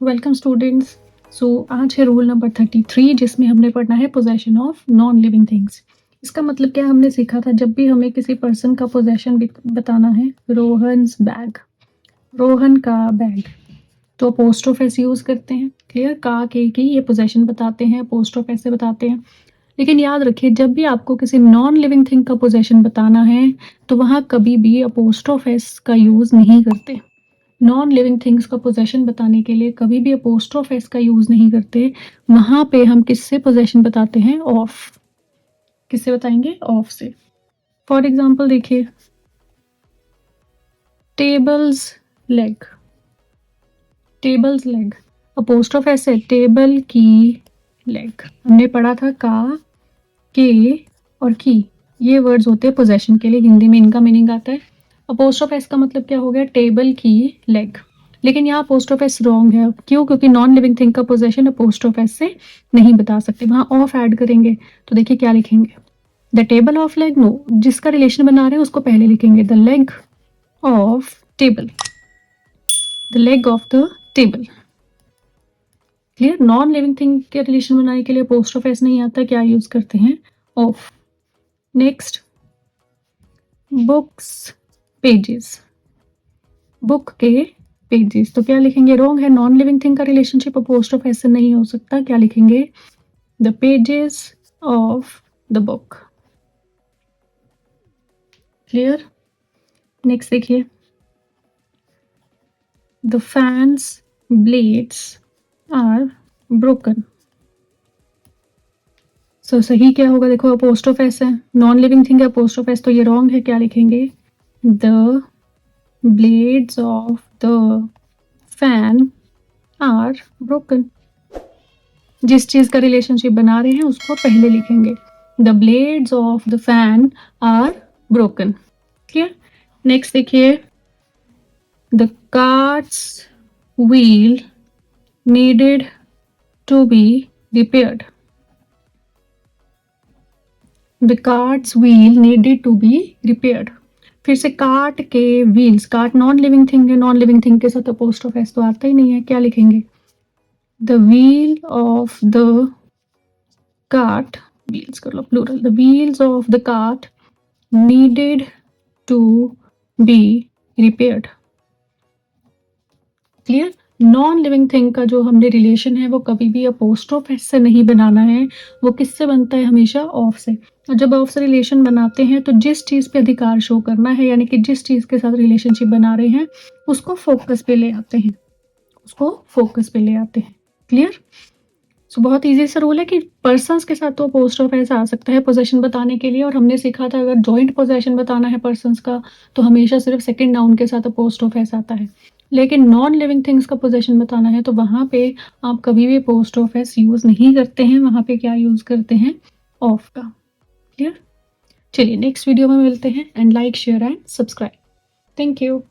Welcome students. सो आज है rule number 33 जिसमें हमने पढ़ना है possession of non living things. इसका मतलब क्या हमने सीखा था, जब भी हमें किसी पर्सन का पोजेशन बताना है, रोहन्स बैग, रोहन का बैग, तो अपोस्ट्रोफ यूज़ करते हैं। क्लियर, का के की ये पोजेशन बताते हैं, अपोस्ट्रोफ से बताते हैं। लेकिन याद रखिए, जब भी आपको किसी नॉन लिविंग थिंग का पोजेशन बताना है तो वहाँ कभी भी अपोस्ट्रोफ का यूज़ नहीं करते। नॉन लिविंग थिंग्स का पोजेशन बताने के लिए कभी भी अपोस्ट्रोफ एस का यूज़ नहीं करते। वहाँ पे हम किससे पोजेशन बताते हैं? ऑफ। किससे बताएंगे? ऑफ से। फॉर एग्जाम्पल देखिए, tables leg, tables leg, apostrophe S है टेबल की लेग। हमने पढ़ा था का, के और की, ये वर्ड्स होते हैं पोजेशन के लिए। हिंदी में इनका मीनिंग आता है। अपोस्ट्रोफ एस का मतलब क्या हो गया? टेबल की लेग। लेकिन यहाँ अपोस्ट्रोफ एस रॉन्ग है। क्यों? क्योंकि नॉन लिविंग थिंग का पोजेशन अपोस्ट्रोफ एस से नहीं बता सकते, वहाँ ऑफ ऐड करेंगे। तो देखिए क्या लिखेंगे, the table of leg. No, जिसका रिलेशन बना रहे हैं उसको पहले लिखेंगे, the leg of table, the leg of the table. Clear. Non living thing के रिलेशन बनाने के लिए अपोस्ट्रोफ एस नहीं आता, क्या यूज करते हैं? Off. Next, books pages, book के पेजेस, तो क्या लिखेंगे? रॉन्ग है। नॉन लिविंग थिंग का रिलेशनशिप अपोस्ट्रोफ एस से नहीं हो सकता। क्या लिखेंगे? The pages of the book. Clear. Next देखिए, the fans blades are broken. So सही क्या होगा? देखो अपोस्ट्रोफ एस है, नॉन लिविंग थिंग है, अपोस्ट्रोफ एस, तो ये रॉन्ग है। क्या लिखेंगे? The blades of the fan are broken. जिस चीज का रिलेशनशिप बना रहे हैं उसको पहले लिखेंगे, the blades of the fan are broken. Clear. Next देखिए, the cart's wheel needed to be repaired. The cart's wheel needed to be repaired. फिर से कार्ट के wheels, cart non living thing है, नॉन लिविंग थिंग के साथ apostrophe S तो आता ही नहीं है। क्या लिखेंगे? The wheel of the cart, wheels कर लो plural, the wheels of the cart needed to be repaired. Clear. Non living thing का जो हमने रिलेशन है वो कभी भी अपोस्ट्रोफ एस से नहीं बनाना है, वो किससे बनता है? हमेशा ऑफ से। और जब ऑफ से रिलेशन बनाते हैं तो जिस चीज़ पे अधिकार शो करना है, यानी कि जिस चीज़ के साथ रिलेशनशिप बना रहे हैं उसको फोकस पे ले आते हैं, उसको फोकस पे ले आते हैं। क्लियर। सो बहुत ईजी सा रूल है कि पर्सन्स के साथ तो अपोस्ट्रोफ एस आ सकता है पोजेशन बताने के लिए। और हमने सीखा था अगर जॉइंट पोजेशन बताना है पर्सन्स का तो हमेशा सिर्फ सेकंड नाउन के साथ अपोस्ट्रोफ एस आता है। लेकिन नॉन लिविंग थिंग्स का पोजेशन बताना है तो वहाँ पे आप कभी भी अपोस्ट्रोफ एस यूज़ नहीं करते हैं, वहाँ पे क्या यूज़ करते हैं? ऑफ का। क्लियर। चलिए नेक्स्ट वीडियो में मिलते हैं। And like, share and subscribe. Thank you.